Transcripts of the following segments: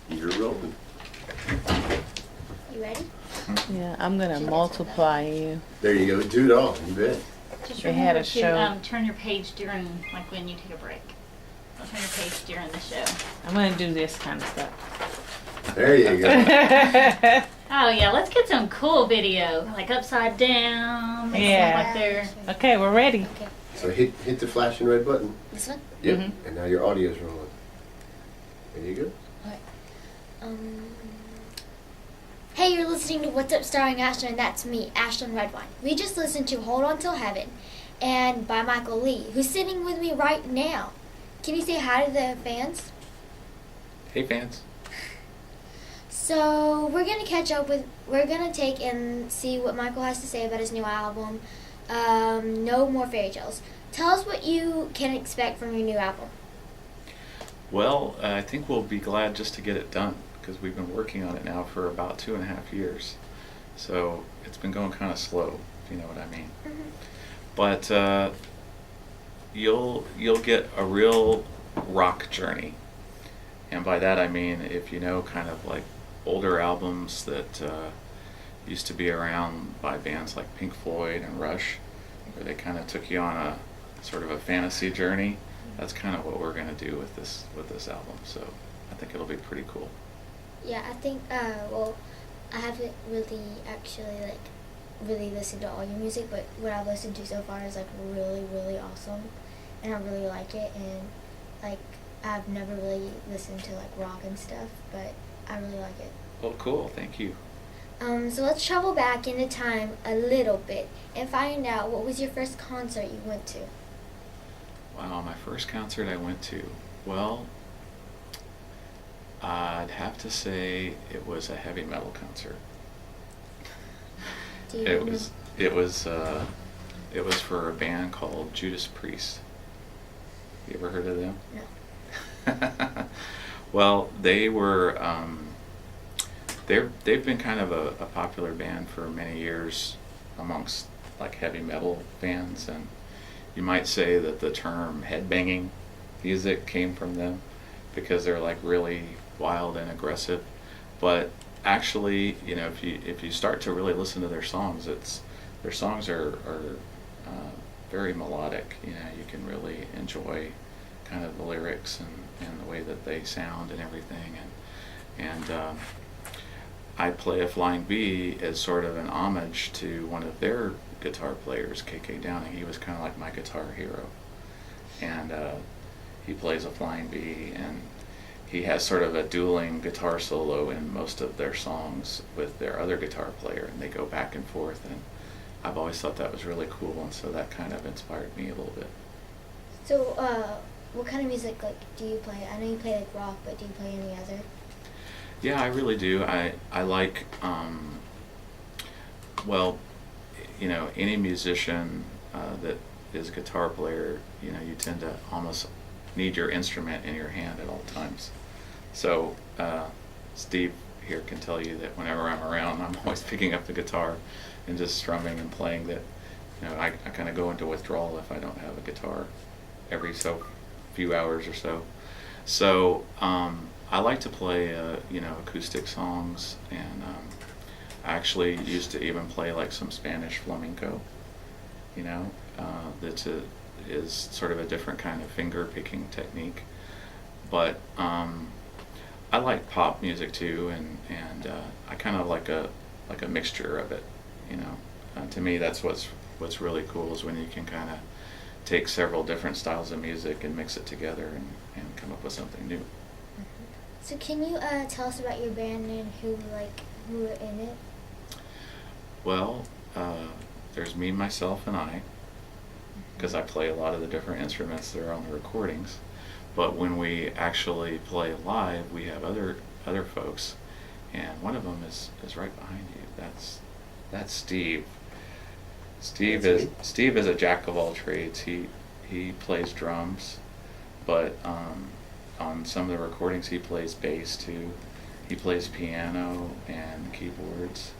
You're rolling. You ready? Yeah, I'm gonna multiply you. There you go. Do it all. You bet. Just They had remember a to show. turn your page during, like when you take a break. I'll turn your page during the show. I'm gonna do this kind of stuff. There you go. Oh yeah, let's get some cool video, like upside down. Make it Yeah. look like they're. Okay, we're ready. Okay. So hit the flashing red button. This one? Yep. Mhm. And now your audio's rolling. There you go. Hey, you're listening to What's Up Starring Ashlyn, and that's me, Ashlyn Redwine. We just listened to Hold On Till Heaven and by Michael Lee, who's sitting with me right now. Can you say hi to the fans? Hey fans. So we're gonna take and see what Michael has to say about his new album, No More Fairy Tales. Tell us what you can expect from your new album. Well, I think we'll be glad just to get it done because we've been working on it now for about 2.5 years. So it's been going kind of slow, if you know what I mean. But you'll get a real rock journey. And by that I mean if you know kind of like older albums that used to be around by bands like Pink Floyd and Rush, where they kind of took you on a sort of a fantasy journey. That's kind of what we're going to do with this album. So I think it'll be pretty cool. Yeah, I think, well, I haven't really listened to all your music, but what I've listened to so far is, like, really, really awesome, and I really like it, and, like, I've never really listened to, like, rock and stuff, but I really like it. Well, cool. Thank you. So let's travel back into time a little bit and find out what was your first concert you went to. Wow, my first concert I went to. Well, I'd have to say it was a heavy metal concert. Do you It know? was for a band called Judas Priest. You ever heard of them? No. Well, they were they've been kind of a popular band for many years amongst like heavy metal fans, and you might say that the term headbanging music came from them because they're like really wild and aggressive. But actually, you know, if you start to really listen to their songs, their songs are very melodic. You know, you can really enjoy kind of the lyrics and the way that they sound and everything. And I Play a Flying Bee as sort of an homage to one of their guitar players, K.K. Downing. He was kind of like my guitar hero. And he plays a flying bee, and he has sort of a dueling guitar solo in most of their songs with their other guitar player, and they go back and forth, and I've always thought that was really cool, and so that kind of inspired me a little bit. So, what kind of music, like, do you play? I know you play, like, rock, but do you play any other? Yeah, I really do. I like, well, you know, any musician that is a guitar player, you know, you tend to almost need your instrument in your hand at all times. So Steve here can tell you that whenever I'm around, I'm always picking up the guitar and just strumming and playing that. You know, I kind of go into withdrawal if I don't have a guitar every so few hours or so. So I like to play, you know, acoustic songs, and I actually used to even play like some Spanish flamenco, you know, that is sort of a different kind of finger picking technique. But I like pop music too, and I kind of like a mixture of it, you know. To me, that's what's really cool is when you can kind of take several different styles of music and mix it together and come up with something new. So can you tell us about your band and who are in it? Well, there's me, myself, and I, because I play a lot of the different instruments that are on the recordings. But when we actually play live, we have other folks, and one of them is right behind you. That's Steve. Steve is a jack of all trades. He plays drums, but on some of the recordings he plays bass too. He plays piano and keyboards,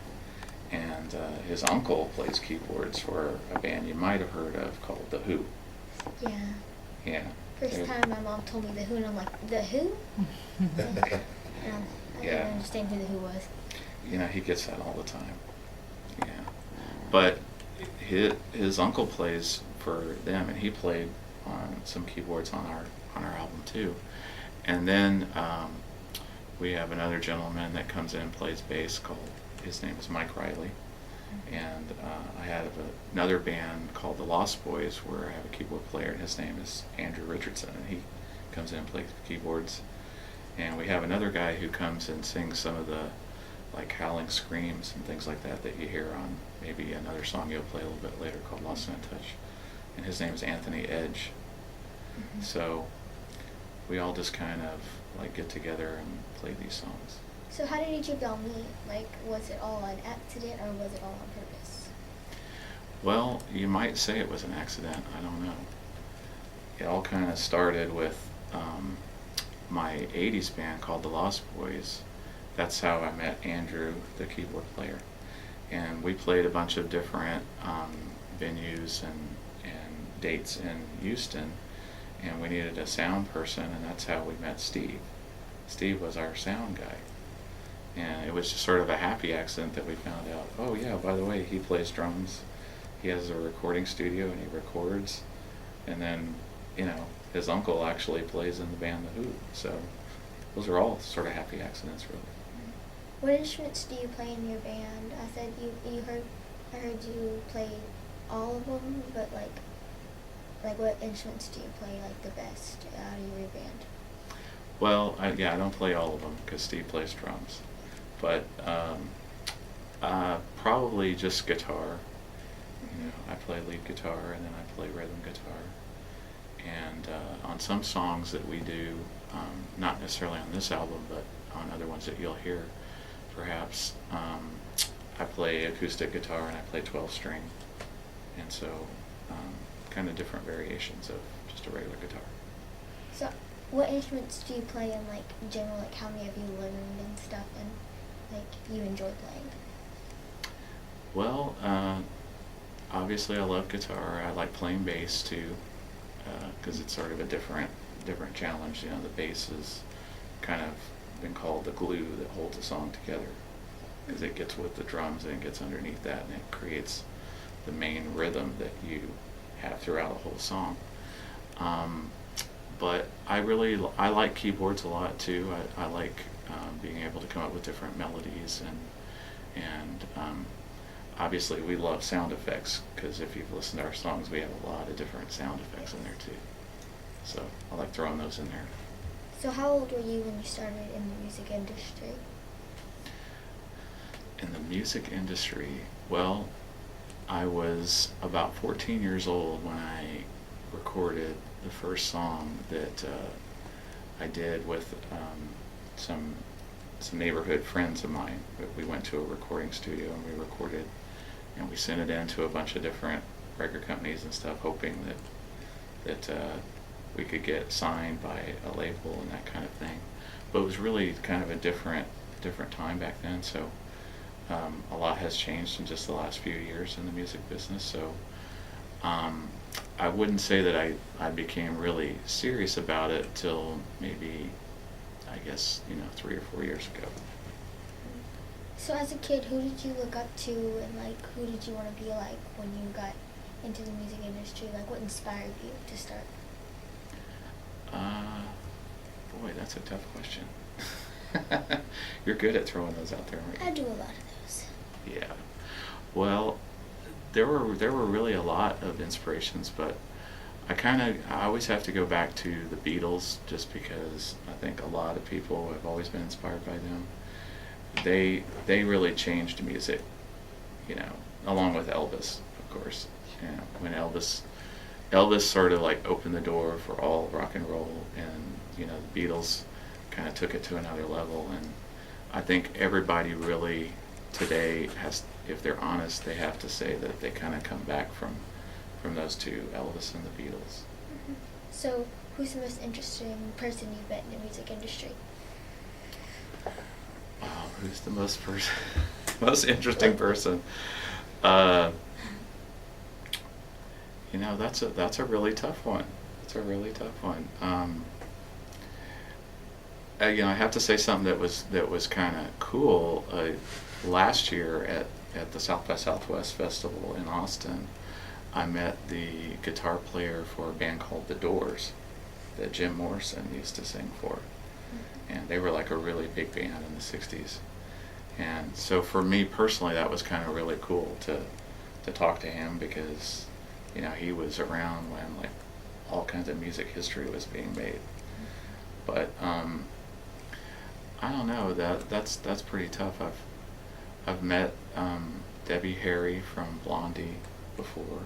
and his uncle plays keyboards for a band you might have heard of called The Who. Yeah. Yeah. First time my mom told me The Who, and I'm like, The Who? I Yeah. didn't understand who the Who was. You know, he gets that all the time. Yeah. But his uncle plays for them, and he played on some keyboards on our album too. And then we have another gentleman that comes in and plays bass his name is Mike Riley. And I have another band called the Lost Boys where I have a keyboard player, and his name is Andrew Richardson, and he comes in and plays keyboards. And we have another guy who comes and sings some of the like howling screams and things like that you hear on maybe another song you'll play a little bit later called Lost in Touch. And his name is Anthony Edge. So we all just kind of like get together and play these songs. So how did you all meet? Like, was it all an accident or was it all on purpose? Well, you might say it was an accident. I don't know. It all kind of started with my 80s band called the Lost Boys. That's how I met Andrew, the keyboard player. And we played a bunch of different venues and dates in Houston, and we needed a sound person, and that's how we met Steve. Steve was our sound guy. And it was just sort of a happy accident that we found out, oh yeah, by the way, he plays drums. He has a recording studio and he records. And then, you know, his uncle actually plays in the band The Who. So those are all sort of happy accidents, really. What instruments do you play in your band? I said I heard you play all of them, but like what instruments do you play like the best out of your band? Well, I don't play all of them because Steve plays drums. But probably just guitar. You know, I play lead guitar and then I play rhythm guitar. And on some songs that we do, not necessarily on this album, but on other ones that you'll hear, perhaps, I play acoustic guitar and I play 12-string. And so kind of different variations of just a regular guitar. So what instruments do you play in like in general? Like how many have you learned and stuff and like you enjoy playing? Well, obviously I love guitar. I like playing bass too, because it's sort of a different challenge. You know, the bass has kind of been called the glue that holds a song together, because it gets with the drums and it gets underneath that and it creates the main rhythm that you have throughout a whole song. But I like keyboards a lot too. I like being able to come up with different melodies and obviously we love sound effects, because if you've listened to our songs, we have a lot of different sound effects in there too. So I like throwing those in there. So how old were you when you started in the music industry? In the music industry, well, I was about 14 years old when I recorded the first song that I did with some neighborhood friends of mine. We went to a recording studio and we recorded, and we sent it in to a bunch of different record companies and stuff, hoping that we could get signed by a label and that kind of thing. But it was really kind of a different time back then. So a lot has changed in just the last few years in the music business. So I wouldn't say that I became really serious about it till maybe, I guess, 3 or 4 years ago. So as a kid, who did you look up to and like who did you want to be like when you got into the music industry? Like what inspired you to start? Boy, that's a tough question. You're good at throwing those out there, aren't you? I do a lot of those. Yeah. Well, there were really a lot of inspirations, but I always have to go back to the Beatles, just because I think a lot of people have always been inspired by them. They really changed music, along with Elvis, of course. When Elvis sort of like opened the door for all rock and roll, and the Beatles kind of took it to another level. And I think everybody really today has, if they're honest, they have to say that they kind of come back from those two, Elvis and the Beatles. Mm-hmm. So who's the most interesting person you've met in the music industry? Oh, who's the most interesting person? That's a really tough one. It's a really tough one. I have to say something that was kind of cool. Last year at the South by Southwest Festival in Austin, I met the guitar player for a band called The Doors that Jim Morrison used to sing for. And they were like a really big band in the 60s. And so for me personally, that was kind of really cool to talk to him, because, he was around when like all kinds of music history was being made. But I don't know, that's pretty tough. I've met Debbie Harry from Blondie before,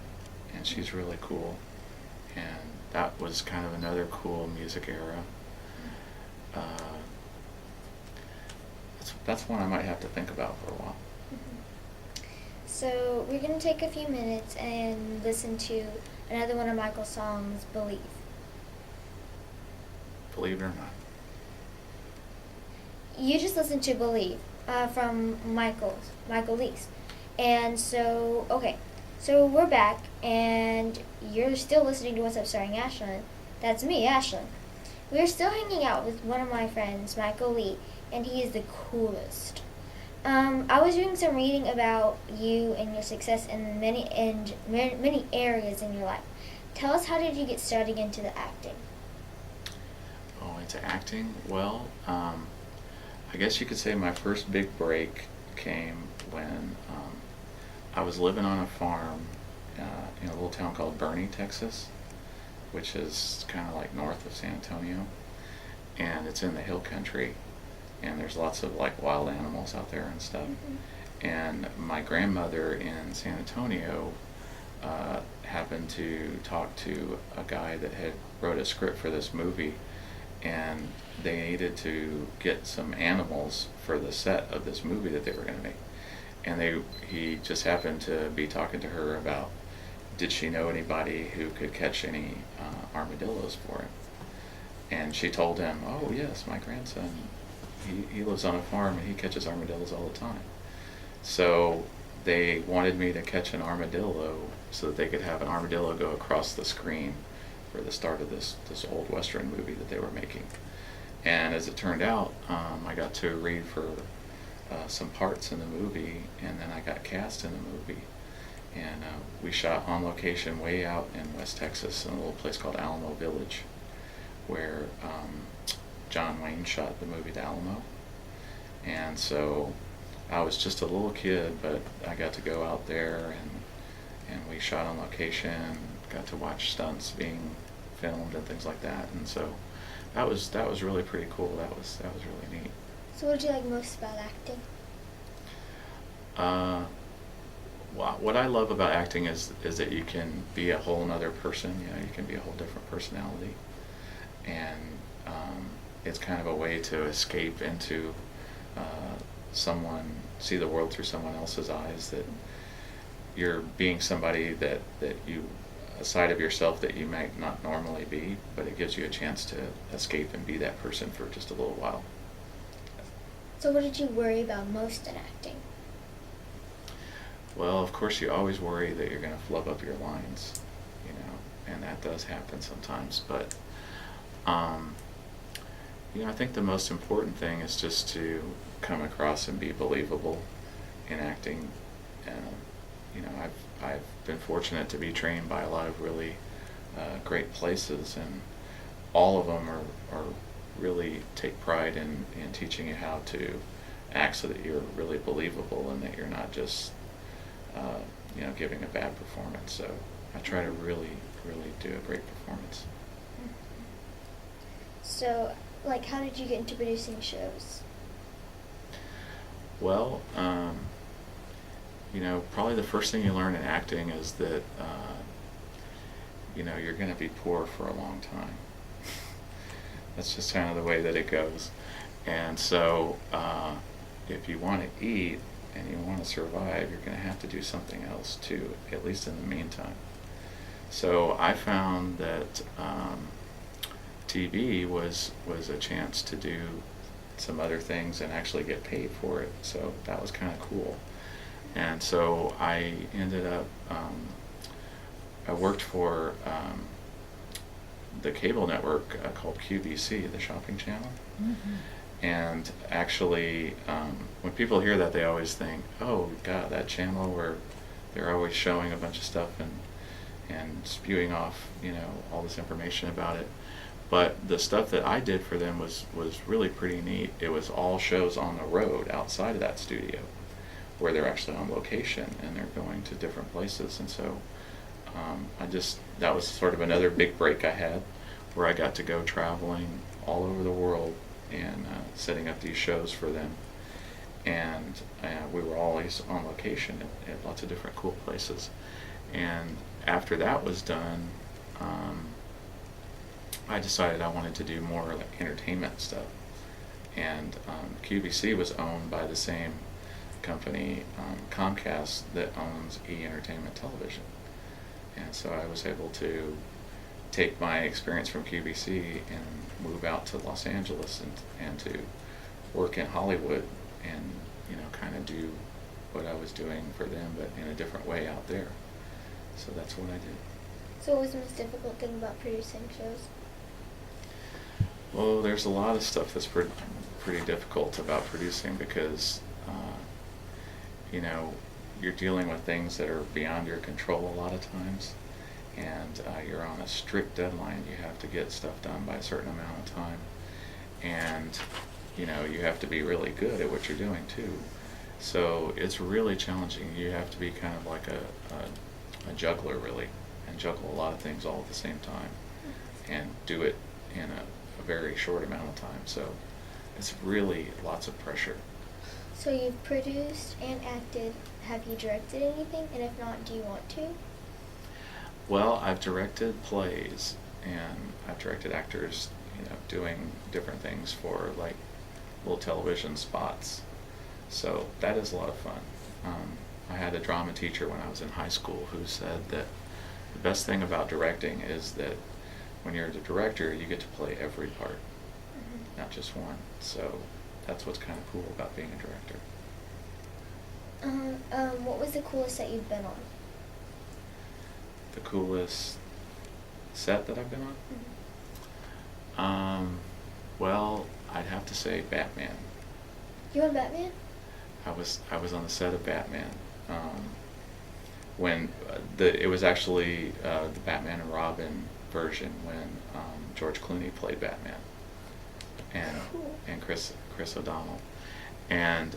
and she's really cool. And that was kind of another cool music era. That's one I might have to think about for a while. So we're going to take a few minutes and listen to another one of Michael's songs, Believe. Believe it or not. You just listened to Believe from Michael Leese. And so, okay, so we're back, and you're still listening to What's Up Starring Ashlyn. That's me, Ashlyn. We're still hanging out with one of my friends, Michael Lee, and he is the coolest. I was doing some reading about you and your success in many areas in your life. Tell us, how did you get started into the acting? Oh, into acting? Well, I guess you could say my first big break came when I was living on a farm in a little town called Bernie, Texas, which is kind of like north of San Antonio, and it's in the hill country, and there's lots of like wild animals out there and stuff. Mm-hmm. And my grandmother in San Antonio happened to talk to a guy that had wrote a script for this movie, and they needed to get some animals for the set of this movie that they were going to make. And he just happened to be talking to her about, did she know anybody who could catch any armadillos for him? And she told him, oh yes, my grandson, he lives on a farm and he catches armadillos all the time. So they wanted me to catch an armadillo so that they could have an armadillo go across the screen for the start of this old Western movie that they were making. And as it turned out, I got to read for some parts in the movie, and then I got cast in the movie. And we shot on location way out in West Texas in a little place called Alamo Village, where John Wayne shot the movie The Alamo. And so I was just a little kid, but I got to go out there, and we shot on location, got to watch stunts being filmed and things like that. And so that was really pretty cool. That was really neat. So what did you like most about acting? What I love about acting is that you can be a whole nother person. You can be a whole different personality, and it's kind of a way to escape into see the world through someone else's eyes. That you're being somebody that you, a side of yourself that you might not normally be, but it gives you a chance to escape and be that person for just a little while. So what did you worry about most in acting? Well, of course, you always worry that you're going to flub up your lines, and that does happen sometimes. But, I think the most important thing is just to come across and be believable in acting. I've been fortunate to be trained by a lot of really great places, and all of them are really take pride in teaching you how to act so that you're really believable and that you're not just giving a bad performance. So I try to really do a great performance. So, how did you get into producing shows? Well, probably the first thing you learn in acting is that you're going to be poor for a long time. That's just kind of the way that it goes. And so if you want to eat and you want to survive, you're going to have to do something else too, at least in the meantime. So I found that TV was a chance to do some other things and actually get paid for it. So that was kind of cool. And so I ended up, I worked for the cable network called QVC, the shopping channel. And actually, when people hear that, they always think, oh God, that channel where they're always showing a bunch of stuff and spewing off, all this information about it. But the stuff that I did for them was really pretty neat. It was all shows on the road outside of that studio, where they're actually on location and they're going to different places. And so that was sort of another big break I had, where I got to go traveling all over the world and setting up these shows for them. And we were always on location at lots of different cool places. And after that was done, I decided I wanted to do more like entertainment stuff. And QVC was owned by the same company, Comcast, that owns E! Entertainment Television. And so I was able to take my experience from QVC and move out to Los Angeles and to work in Hollywood and kind of do what I was doing for them, but in a different way out there. So that's what I did. So what was the most difficult thing about producing shows? Well, there's a lot of stuff that's pretty difficult about producing because, you're dealing with things that are beyond your control a lot of times, and you're on a strict deadline. You have to get stuff done by a certain amount of time, and you have to be really good at what you're doing too. So it's really challenging. You have to be kind of like a juggler, really, and juggle a lot of things all at the same time and do it in a very short amount of time. So it's really lots of pressure. So you've produced and acted. Have you directed anything? And if not, do you want to? Well, I've directed plays and I've directed actors, doing different things for like little television spots. So that is a lot of fun. I had a drama teacher when I was in high school who said that the best thing about directing is that when you're the director, you get to play every part, not just one. So that's what's kind of cool about being a director. What was the coolest set you've been on? The coolest set that I've been on? Well, I'd have to say Batman. You on Batman? I was on the set of Batman when it was actually the Batman and Robin version when George Clooney played Batman and Chris O'Donnell. And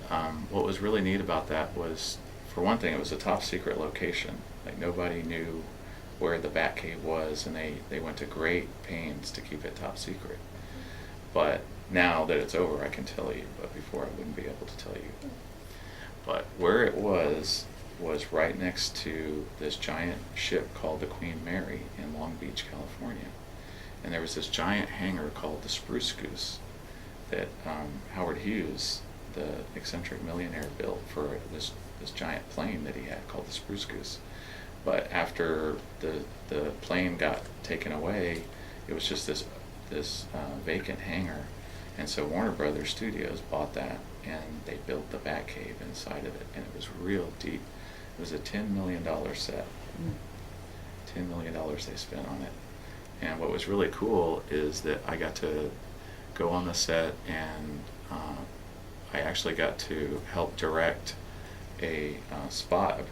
what was really neat about that was, for one thing, it was a top secret location. Like nobody knew where the Batcave was, and they went to great pains to keep it top secret. But now that it's over, I can tell you, but before I wouldn't be able to tell you. But where it was right next to this giant ship called the Queen Mary in Long Beach, California. And there was this giant hangar called the Spruce Goose that Howard Hughes, the eccentric millionaire, built for this giant plane that he had called the Spruce Goose. But after the plane got taken away, it was just this vacant hangar. And so Warner Brothers Studios bought that, and they built the Batcave inside of it, and it was real deep. It was a $10 million set. $10 million they spent on it. And what was really cool is that I got to go on the set, and I actually got to help direct a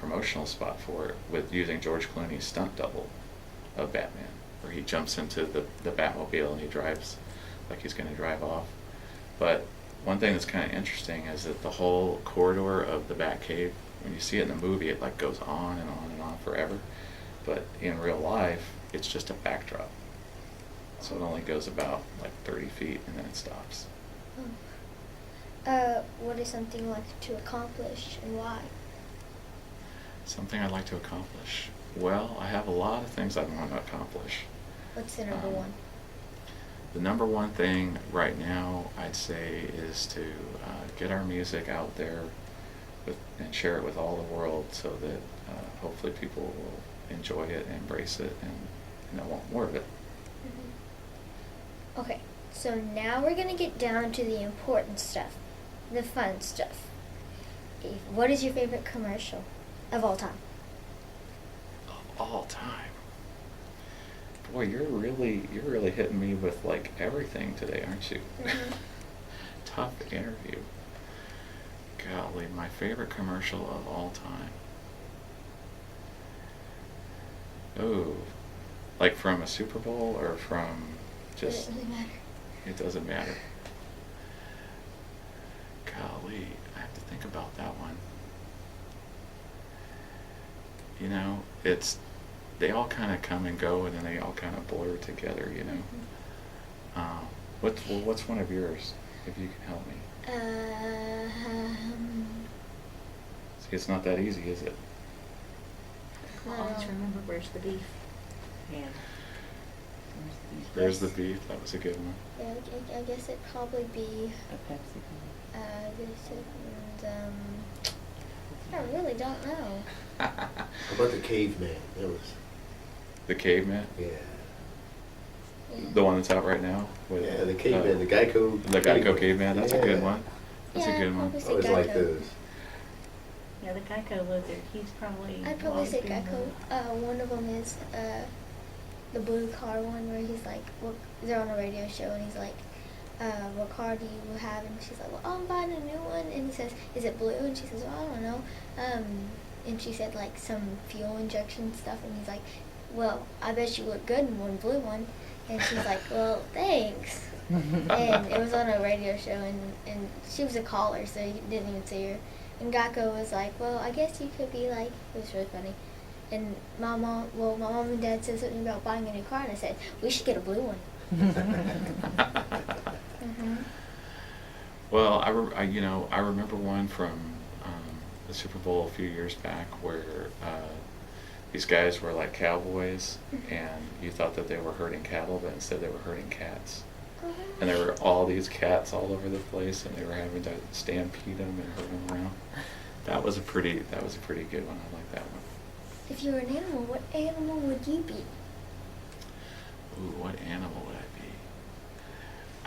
promotional spot for it, with using George Clooney's stunt double of Batman, where he jumps into the Batmobile and he drives like he's going to drive off. But one thing that's kind of interesting is that the whole corridor of the Batcave, when you see it in the movie, it like goes on and on and on forever. But in real life, it's just a backdrop. So it only goes about like 30 feet and then it stops. What is something you like to accomplish and why? Something I'd like to accomplish. Well, I have a lot of things I want to accomplish. What's the number one? The number one thing right now, I'd say, is to get our music out there and share it with all the world, so that hopefully people will enjoy it, embrace it, and want more of it. Okay, so now we're going to get down to the important stuff, the fun stuff. What is your favorite commercial of all time? Of all time? Boy, you're really hitting me with like everything today, aren't you? Mhm. Tough interview. Golly, my favorite commercial of all time. Oh, like from a Super Bowl or from just? Doesn't really matter. It doesn't matter. Golly, I have to think about that one. You know, they all kind of come and go, and then they all kind of blur together. You know. Mhm. What's one of yours, if you can help me? See, it's not that easy, is it? I'll always remember where's the beef. Yeah. There's the beef. That was a good one. Yeah, I guess it'd probably be, A Pepsi. I really don't know. How about the caveman? That was, The caveman, yeah. the one that's out right now. With, Yeah, the caveman, the Geico. The Geico caveman. That's a good Yeah. one. That's Yeah, a good I'd one. probably I say always like Geico. those. Yeah, the Geico lizard. He's probably. I'd probably always say been Geico. One of them is the blue car one where he's like, they're on a radio show and he's like, what car do you have? And she's like, well, I'm buying a new one. And he says, is it blue? And she says, well, I don't know. And she said like some fuel injection stuff. And he's like, well, I bet you look good in one blue one. And she's like, well, thanks. And it was on a radio show, and she was a caller, so you didn't even see her. And Geico was like, well, I guess you could be like, it was really funny. And my mom and dad said something about buying a new car, and I said, we should get a blue one. Mm-hmm. Well, I remember one from the Super Bowl a few years back where these guys were like cowboys, and you thought that they were herding cattle, but instead they were herding cats. And there were all these cats all over the place, and they were having to stampede them and herd them around. That was a pretty good one. I like that one. If you were an animal, what animal would you be? Ooh, what animal would I be?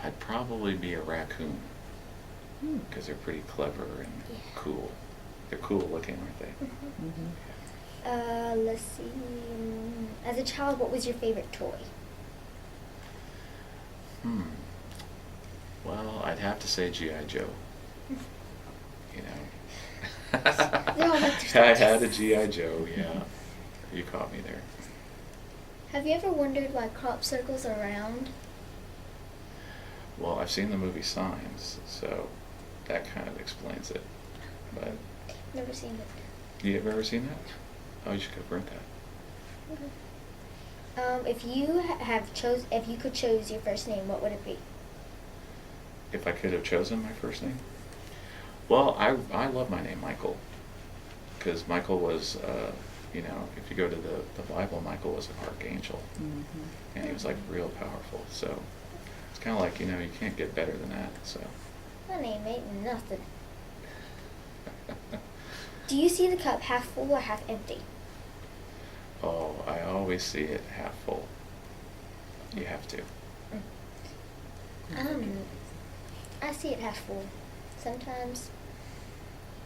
I'd probably be a raccoon, because they're pretty clever and Yeah. cool. They're cool looking, aren't they? Mm-hmm. Let's see. As a child, what was your favorite toy? Well, I'd have to say G.I. Joe. You know. They all like their I stuff. had a G.I. Joe, yeah. You caught me there. Have you ever wondered why crop circles are round? Well, I've seen the movie Signs, so that kind of explains it. But Never seen it. you ever seen that? Oh, you should go rent that. If you could choose your first name, what would it be? If I could have chosen my first name? Well, I love my name, Michael. Because Michael was, if you go to the Bible, Michael was an archangel. Mm-hmm. And he was like real powerful. So it's kind of like, you can't get better than that. So. My name ain't nothing. Do you see the cup half full or half empty? Oh, I always see it half full. You have to. I see it half full. Sometimes.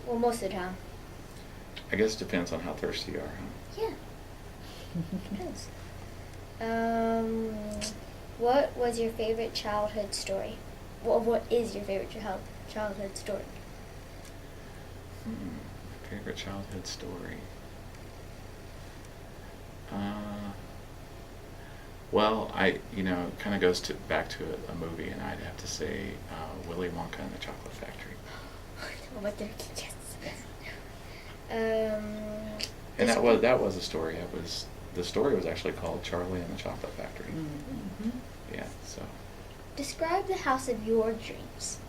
Well, most of the time. I guess it depends on how thirsty you are, huh? Yeah. Depends. What was your favorite childhood story? Well, what is your favorite childhood story? Favorite childhood story. Well, it kind of goes back to a movie, and I'd have to say Willy Wonka and the Chocolate Factory. Oh, but they're yes. And that was a story. The story was actually called Charlie and the Chocolate Factory. Mm-hmm. Yeah. So. Describe the house of your dreams.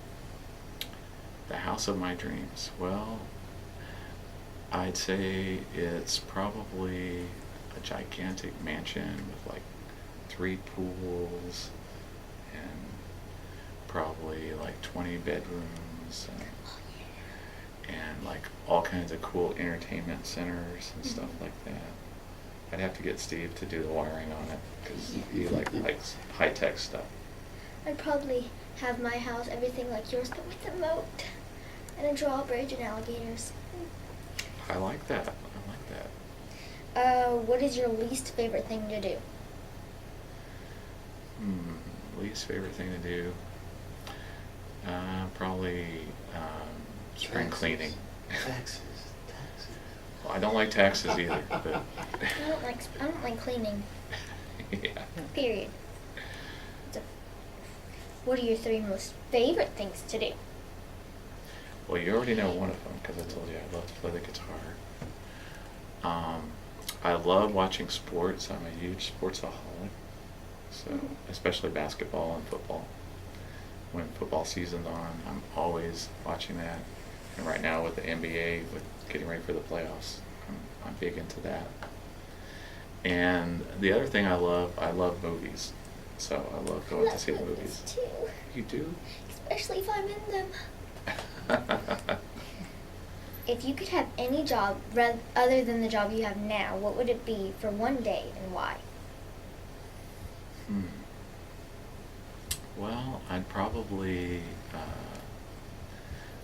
The house of my dreams. Well, I'd say it's probably a gigantic mansion with like 3 pools and probably like 20 bedrooms and like all kinds of cool entertainment centers and stuff like that. I'd have to get Steve to do the wiring on it because he likes high-tech stuff. I'd probably have my house, everything like yours, but with a moat and a drawbridge and alligators. I like that. What is your least favorite thing to do? least favorite thing to do, probably spring Taxes. cleaning. Taxes. Well, I don't like taxes either, but I don't like cleaning. yeah. Period. So, what are your 3 most favorite things to do? Well, you already know one of them because I told you I love to play the guitar. I love watching sports. I'm a huge sportsaholic, so especially basketball and football. When football season's on, I'm always watching that. And right now with the NBA, with getting ready for the playoffs, I'm big into that. And the other thing I love movies. So I love going to see the movies. Too. You do? Especially if I'm in them. If you could have any job other than the job you have now, what would it be for one day and why? Well, I'd probably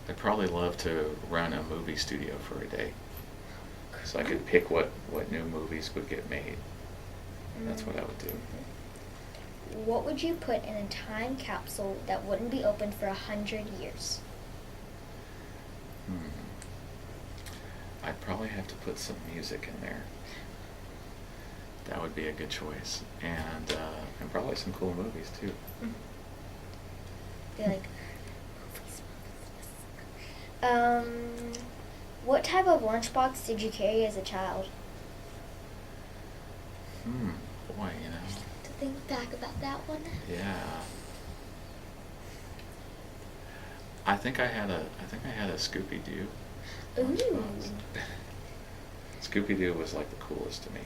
love to run a movie studio for a day, so I could pick what new movies would get made. That's what I would do. What would you put in a time capsule that wouldn't be opened for 100 years? I'd probably have to put some music in there. That would be a good choice, and probably some cool movies too. Be like, what type of lunchbox did you carry as a child? Boy, you know. To think back about that one. Yeah. I think I had a Scooby-Doo. Ooh. Scooby-Doo was like the coolest to me.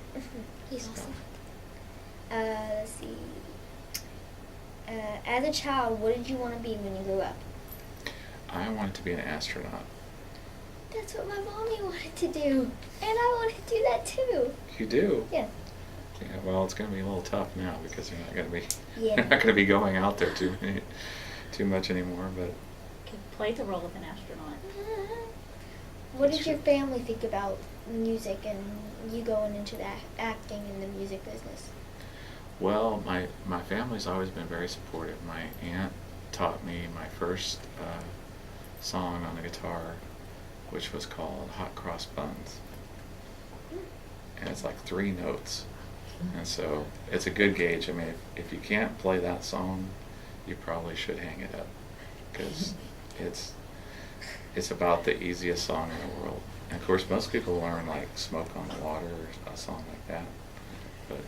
He's So, awesome. Let's see. As a child, what did you want to be when you grew up? I wanted to be an astronaut. That's what my mommy wanted to do. And I wanted to do that too. You do? Yeah. Yeah, well, it's going to be a little tough now because you're not going to be Yeah. you're not going to be going out there too much anymore, but Could play the role of an astronaut. What That's did your true. family think about music and you going into the acting in the music business? well, my family's always been very supportive. My aunt taught me my first song on the guitar, which was called Hot Cross Buns. And it's like 3 notes. And so it's a good gauge. I mean, if you can't play that song, you probably should hang it up, because it's about the easiest song in the world. And of course, most people learn like Smoke on the Water or a song like that, but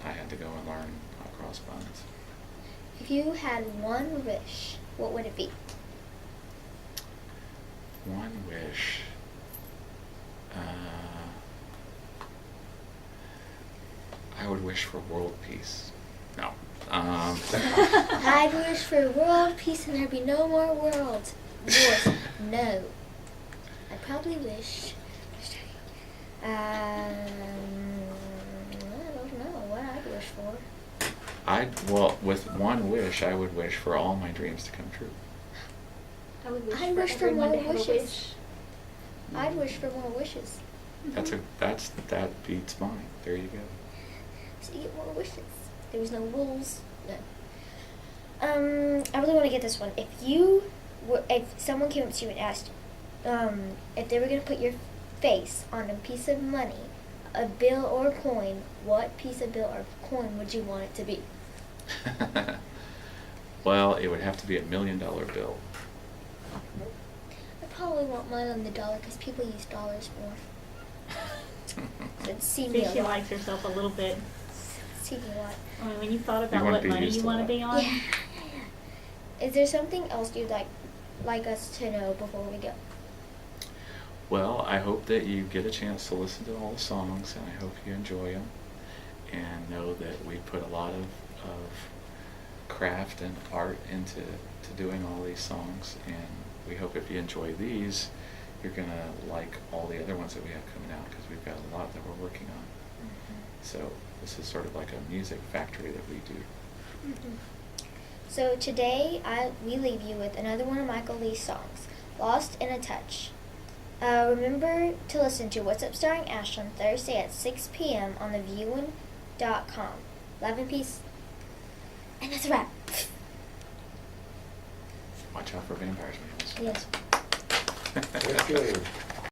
I had to go and learn Hot Cross Buns. If you had one wish, what would it be? One wish. I would wish for world peace. No. I'd wish for world peace and there'd be no more worlds. Wars. No. I'd probably wish. I don't know what I'd wish for. Well, with one wish, I would wish for all my dreams to come true. I would wish I for wish for everyone more to have a wishes. wish. I'd wish for more wishes. That beats mine. There you go. So you get more wishes. There was no rules. No. I really want to get this one. If someone came up to you and asked, if they were going to put your face on a piece of money, a bill or a coin, what piece of bill or coin would you want it to be? Well, it would have to be $1 million bill. I probably want mine on the dollar because people use dollars more. So it seemed See, me she a lot. likes herself a little bit. See me a lot. I mean, when you thought about wanna what be money used you a want to lot. be on, Yeah. Is there something else you'd like us to know before we go? Well, I hope that you get a chance to listen to all the songs, and I hope you enjoy them, and know that we put a lot of craft and art into doing all these songs, and we hope if you enjoy these, you're going to like all the other ones that we have coming out, because we've got a lot that we're working on. So this is sort of like a music factory that we do. So today we leave you with another one of Michael Lee's songs, Lost in a Touch. Remember to listen to What's Up Starring Ashlyn Thursday at 6 p.m. on theviewin.com. Love and peace. And that's a wrap. Watch out for vampires, man. Yes. Let's go.